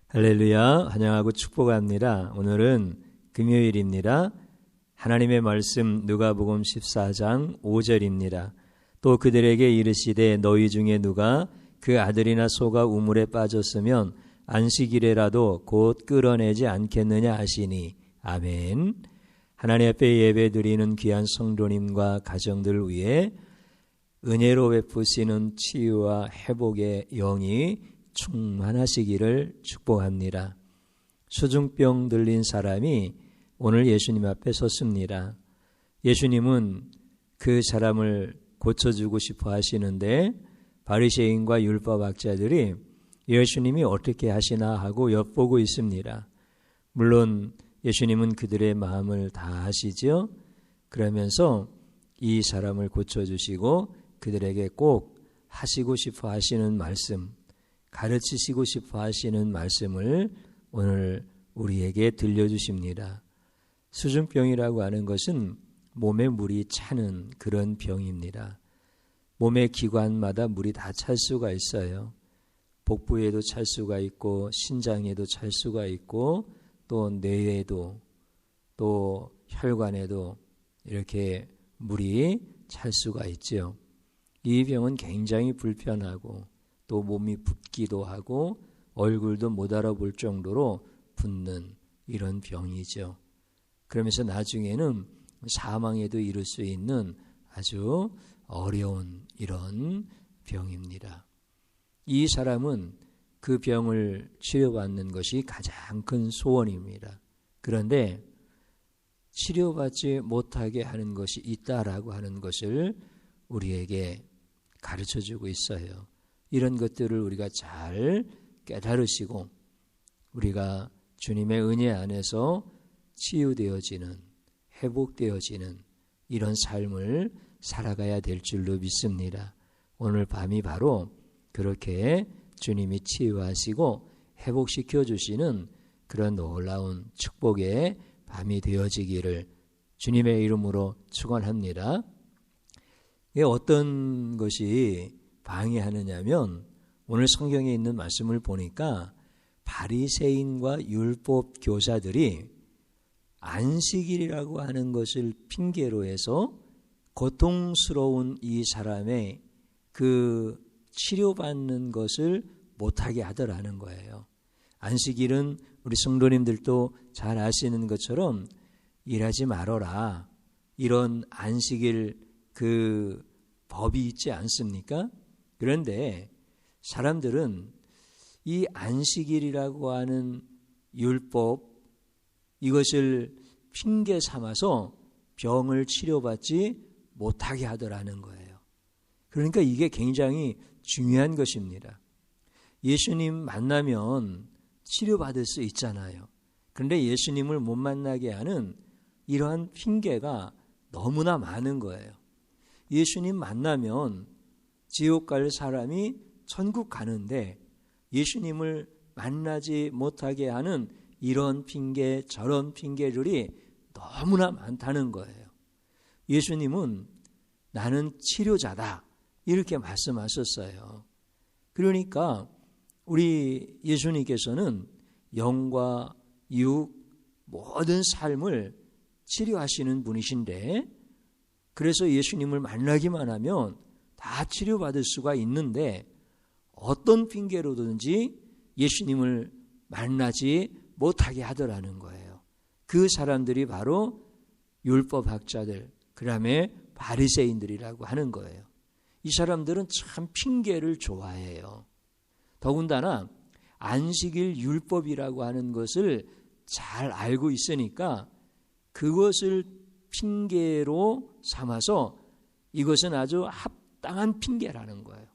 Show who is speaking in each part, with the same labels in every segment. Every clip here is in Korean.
Speaker 1: 할렐루야, 환영하고 축복합니다. 오늘은 금요일입니다. 하나님의 말씀 누가복음 14장 5절입니다. 또 그들에게 이르시되 너희 중에 누가 그 아들이나 소가 우물에 빠졌으면 안식일에라도 곧 끌어내지 않겠느냐 하시니. 아멘. 하나님 앞에 예배드리는 귀한 성도님과 가정들 위해 은혜로 베푸시는 치유와 회복의 영이 충만하시기를 축복합니다. 수중병 들린 사람이 오늘 예수님 앞에 섰습니다. 예수님은 그 사람을 고쳐주고 싶어 하시는데 바리새인과 율법학자들이 예수님이 어떻게 하시나 하고 엿보고 있습니다. 물론 예수님은 그들의 마음을 다 아시죠. 그러면서 이 사람을 고쳐주시고 그들에게 꼭 하시고 싶어 하시는 말씀, 가르치시고 싶어 하시는 말씀을 오늘 우리에게 들려주십니다. 수중병이라고 하는 것은 몸에 물이 차는 그런 병입니다. 몸의 기관마다 물이 다 찰 수가 있어요. 복부에도 찰 수가 있고 신장에도 찰 수가 있고 또 뇌에도 또 혈관에도 이렇게 물이 찰 수가 있죠. 이 병은 굉장히 불편하고 또 몸이 붓기도 하고 얼굴도 못 알아볼 정도로 붓는 이런 병이죠. 그러면서 나중에는 사망에도 이를 수 있는 아주 어려운 이런 병입니다. 이 사람은 그 병을 치료받는 것이 가장 큰 소원입니다. 그런데 치료받지 못하게 하는 것이 있다라고 하는 것을 우리에게 가르쳐주고 있어요. 이런 것들을 우리가 잘 깨달으시고 우리가 주님의 은혜 안에서 치유되어지는, 회복되어지는 이런 삶을 살아가야 될 줄로 믿습니다. 오늘 밤이 바로 그렇게 주님이 치유하시고 회복시켜 주시는 그런 놀라운 축복의 밤이 되어지기를 주님의 이름으로 축원합니다. 어떤 것이 방해하느냐면 오늘 성경에 있는 말씀을 보니까 바리새인과 율법 교사들이 안식일이라고 하는 것을 핑계로 해서 고통스러운 이 사람의 그 치료받는 것을 못하게 하더라는 거예요. 안식일은 우리 성도님들도 잘 아시는 것처럼 일하지 말아라, 이런 안식일 그 법이 있지 않습니까? 그런데 사람들은 이 안식일이라고 하는 율법, 이것을 핑계 삼아서 병을 치료받지 못하게 하더라는 거예요. 그러니까 이게 굉장히 중요한 것입니다. 예수님 만나면 치료받을 수 있잖아요. 그런데 예수님을 못 만나게 하는 이러한 핑계가 너무나 많은 거예요. 예수님 만나면 지옥 갈 사람이 천국 가는데 예수님을 만나지 못하게 하는 이런 핑계 저런 핑계들이 너무나 많다는 거예요. 예수님은 나는 치료자다 이렇게 말씀하셨어요. 그러니까 우리 예수님께서는 영과 육 모든 삶을 치료하시는 분이신데 그래서 예수님을 만나기만 하면 다 치료받을 수가 있는데 어떤 핑계로든지 예수님을 만나지 못하게 하더라는 거예요. 그 사람들이 바로 율법학자들, 그 다음에 바리새인들이라고 하는 거예요. 이 사람들은 참 핑계를 좋아해요. 더군다나 안식일 율법이라고 하는 것을 잘 알고 있으니까 그것을 핑계로 삼아서 이것은 아주 합당한 핑계라는 거예요.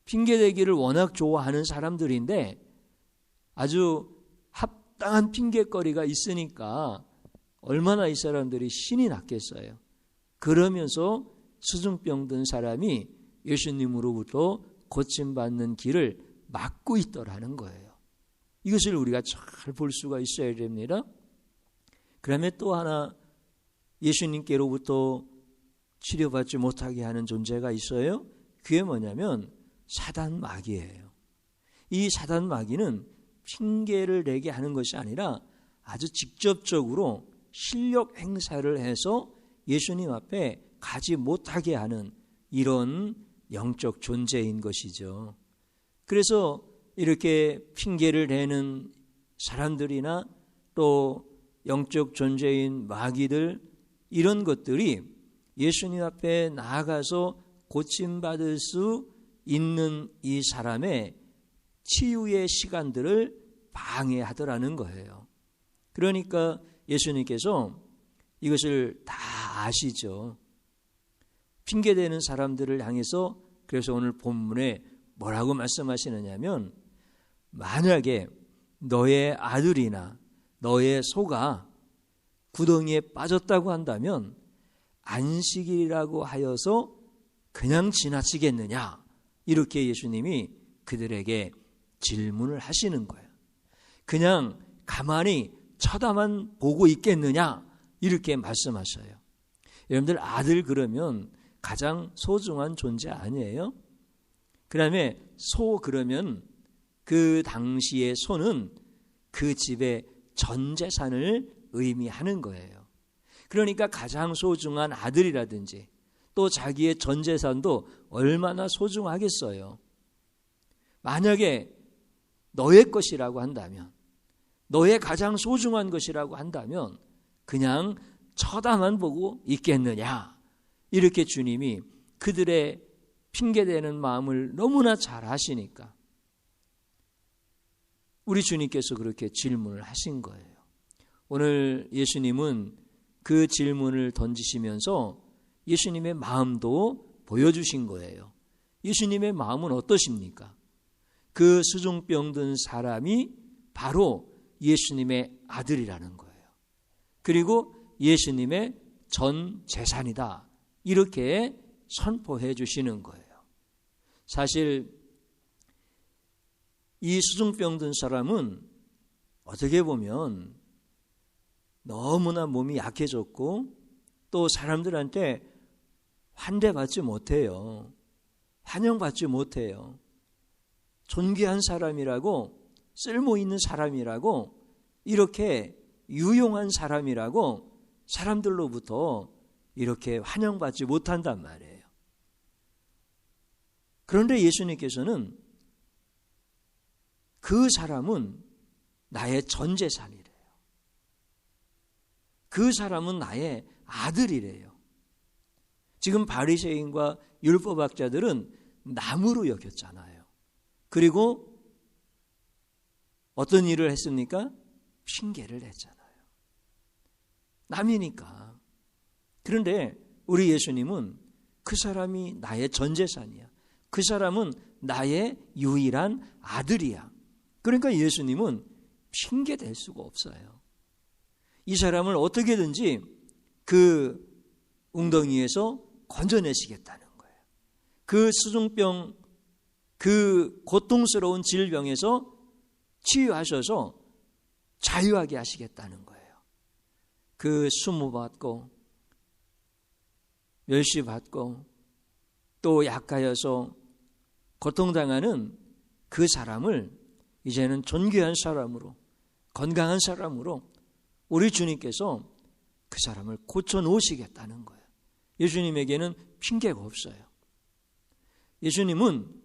Speaker 1: 핑계대기를 워낙 좋아하는 사람들인데 아주 합당한 핑계거리가 있으니까 얼마나 이 사람들이 신이 났겠어요. 그러면서 수중병 든 사람이 예수님으로부터 고침받는 길을 막고 있더라는 거예요. 이것을 우리가 잘 볼 수가 있어야 됩니다. 그다음에 또 하나 예수님께로부터 치료받지 못하게 하는 존재가 있어요. 그게 뭐냐면 사단 마귀예요. 이 사단 마귀는 핑계를 내게 하는 것이 아니라 아주 직접적으로 실력 행사를 해서 예수님 앞에 가지 못하게 하는 이런 영적 존재인 것이죠. 그래서 이렇게 핑계를 대는 사람들이나 또 영적 존재인 마귀들, 이런 것들이 예수님 앞에 나아가서 고침받을 수 있는 이 사람의 치유의 시간들을 방해하더라는 거예요. 그러니까 예수님께서 이것을 다 아시죠. 핑계대는 사람들을 향해서 그래서 오늘 본문에 뭐라고 말씀하시느냐면, 만약에 너의 아들이나 너의 소가 구덩이에 빠졌다고 한다면 안식일이라고 하여서 그냥 지나치겠느냐, 이렇게 예수님이 그들에게 질문을 하시는 거예요. 그냥 가만히 쳐다만 보고 있겠느냐, 이렇게 말씀하셔요. 여러분들 아들 그러면 가장 소중한 존재 아니에요? 그 다음에 소 그러면 그 당시의 소는 그 집의 전 재산을 의미하는 거예요. 그러니까 가장 소중한 아들이라든지 또 자기의 전 재산도 얼마나 소중하겠어요. 만약에 너의 것이라고 한다면, 너의 가장 소중한 것이라고 한다면 그냥 쳐다만 보고 있겠느냐, 이렇게 주님이 그들의 핑계대는 마음을 너무나 잘 아시니까 우리 주님께서 그렇게 질문을 하신 거예요. 오늘 예수님은 그 질문을 던지시면서 예수님의 마음도 보여주신 거예요. 예수님의 마음은 어떠십니까? 그 수중병 든 사람이 바로 예수님의 아들이라는 거예요. 그리고 예수님의 전 재산이다, 이렇게 선포해 주시는 거예요. 사실 이 수중병 든 사람은 어떻게 보면 너무나 몸이 약해졌고 또 사람들한테 환대받지 못해요. 환영받지 못해요. 존귀한 사람이라고, 쓸모 있는 사람이라고, 이렇게 유용한 사람이라고 사람들로부터 이렇게 환영받지 못한단 말이에요. 그런데 예수님께서는 그 사람은 나의 전 재산이래요. 그 사람은 나의 아들이래요. 지금 바리새인과 율법학자들은 남으로 여겼잖아요. 그리고 어떤 일을 했습니까? 핑계를 냈잖아요. 남이니까. 그런데 우리 예수님은 그 사람이 나의 전 재산이야. 그 사람은 나의 유일한 아들이야. 그러니까 예수님은 핑계 댈 수가 없어요. 이 사람을 어떻게든지 그 웅덩이에서 건져내시겠다는 거예요. 그 수중병, 그 고통스러운 질병에서 치유하셔서 자유하게 하시겠다는 거예요. 그 수모받고 멸시받고 또 약하여서 고통당하는 그 사람을 이제는 존귀한 사람으로, 건강한 사람으로 우리 주님께서 그 사람을 고쳐놓으시겠다는 거예요. 예수님에게는 핑계가 없어요. 예수님은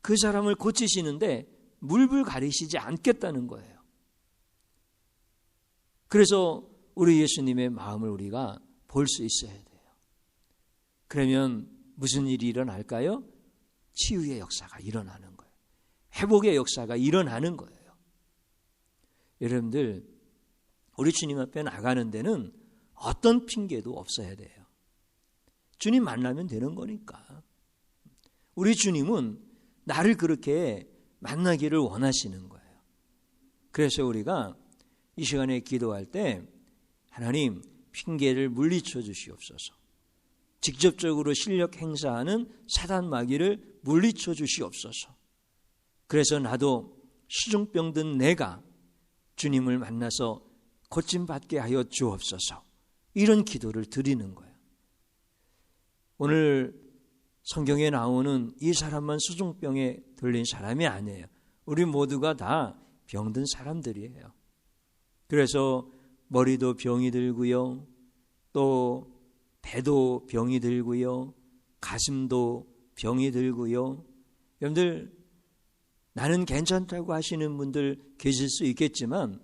Speaker 1: 그 사람을 고치시는데 물불 가리시지 않겠다는 거예요. 그래서 우리 예수님의 마음을 우리가 볼 수 있어야 돼요. 그러면 무슨 일이 일어날까요? 치유의 역사가 일어나는 거예요. 회복의 역사가 일어나는 거예요. 여러분들, 우리 주님 앞에 나가는 데는 어떤 핑계도 없어야 돼요. 주님 만나면 되는 거니까. 우리 주님은 나를 그렇게 만나기를 원하시는 거예요. 그래서 우리가 이 시간에 기도할 때 하나님, 핑계를 물리쳐 주시옵소서. 직접적으로 실력 행사하는 사단 마귀를 물리쳐 주시옵소서. 그래서 나도 수중병 든 내가 주님을 만나서 고침받게 하여 주옵소서. 이런 기도를 드리는 거예요. 오늘 성경에 나오는 이 사람만 수중병에 들린 사람이 아니에요. 우리 모두가 다 병든 사람들이에요. 그래서 머리도 병이 들고요, 또 배도 병이 들고요, 가슴도 병이 들고요. 여러분들, 나는 괜찮다고 하시는 분들 계실 수 있겠지만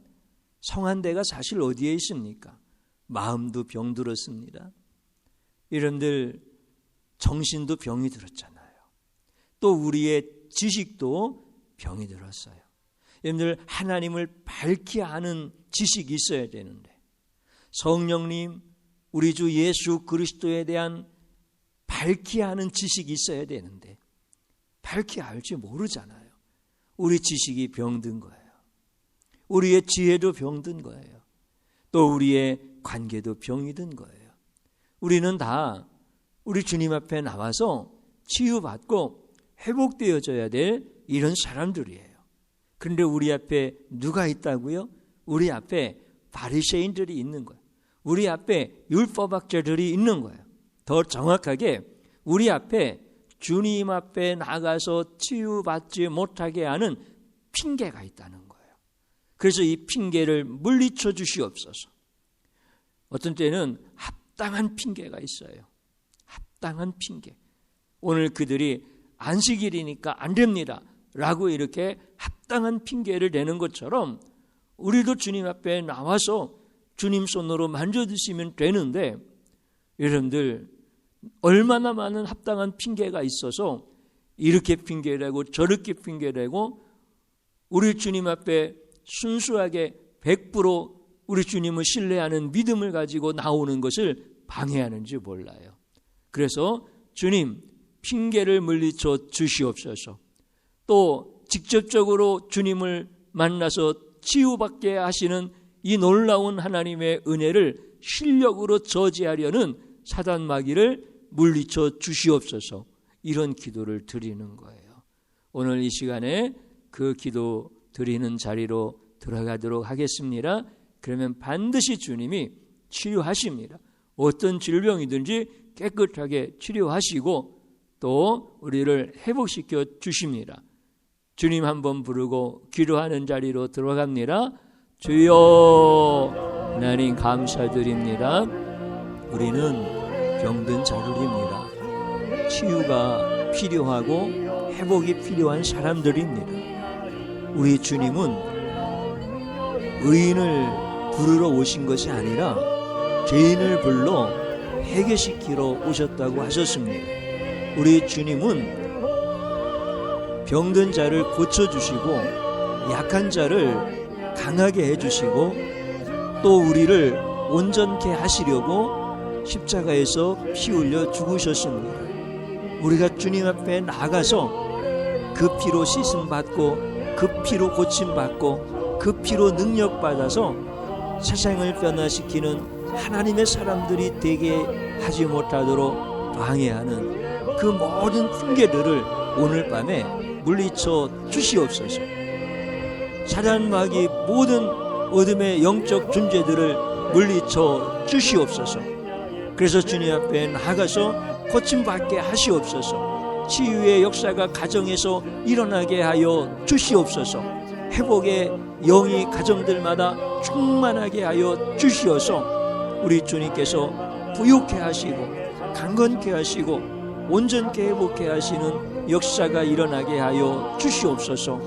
Speaker 1: 성한 데가 사실 어디에 있습니까? 마음도 병들었습니다. 여러분들, 정신도 병이 들었잖아요. 또 우리의 지식도 병이 들었어요. 여러분들, 하나님을 밝히 아는 지식이 있어야 되는데, 성령님, 우리 주 예수 그리스도에 대한 밝히 아는 지식이 있어야 되는데 밝히 알지 모르잖아요. 우리 지식이 병든 거예요. 우리의 지혜도 병든 거예요. 또 우리의 관계도 병이 든 거예요. 우리는 다 우리 주님 앞에 나와서 치유받고 회복되어져야 될 이런 사람들이에요. 그런데 우리 앞에 누가 있다고요? 우리 앞에 바리새인들이 있는 거예요. 우리 앞에 율법학자들이 있는 거예요. 더 정확하게 우리 앞에 주님 앞에 나가서 치유받지 못하게 하는 핑계가 있다는 거예요. 그래서 이 핑계를 물리쳐 주시옵소서. 어떤 때는 합당한 핑계가 있어요. 합당한 핑계. 오늘 그들이 안식일이니까 안 됩니다 라고 이렇게 합당한 핑계를 대는 것처럼 우리도 주님 앞에 나와서 주님 손으로 만져주시면 되는데, 여러분들, 얼마나 많은 합당한 핑계가 있어서 이렇게 핑계대고 저렇게 핑계대고 우리 주님 앞에 순수하게 100% 우리 주님을 신뢰하는 믿음을 가지고 나오는 것을 방해하는지 몰라요. 그래서 주님, 핑계를 물리쳐 주시옵소서. 또 직접적으로 주님을 만나서 치유받게 하시는 이 놀라운 하나님의 은혜를 실력으로 저지하려는 사단 마귀를 물리쳐 주시옵소서. 이런 기도를 드리는 거예요. 오늘 이 시간에 그 기도 드리는 자리로 들어가도록 하겠습니다. 그러면 반드시 주님이 치유하십니다. 어떤 질병이든지 깨끗하게 치료하시고 또 우리를 회복시켜 주십니다. 주님 한번 부르고 기도하는 자리로 들어갑니다. 주여, 하나님 감사드립니다. 우리는 병든 자들입니다. 치유가 필요하고 회복이 필요한 사람들입니다. 우리 주님은 의인을 부르러 오신 것이 아니라 죄인을 불러 회개시키러 오셨다고 하셨습니다. 우리 주님은 병든 자를 고쳐주시고 약한 자를 강하게 해주시고 또 우리를 온전케 하시려고 십자가에서 피 흘려 죽으셨습니다. 우리가 주님 앞에 나가서 그 피로 씻음받고 그 피로 고침받고 그 피로 능력받아서 세상을 변화시키는 하나님의 사람들이 되게 하지 못하도록 방해하는 그 모든 핑계들을 오늘 밤에 물리쳐 주시옵소서. 사단 마귀 모든 어둠의 영적 존재들을 물리쳐 주시옵소서. 그래서 주님 앞에 나가서 고침받게 하시옵소서. 치유의 역사가 가정에서 일어나게 하여 주시옵소서. 회복의 영이 가정들마다 충만하게 하여 주시어서 우리 주님께서 부유케 하시고 강건케 하시고 온전케 회복케 하시는 역사가 일어나게 하여 주시옵소서.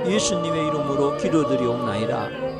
Speaker 1: 예수님의 이름으로 기도드리옵나이다.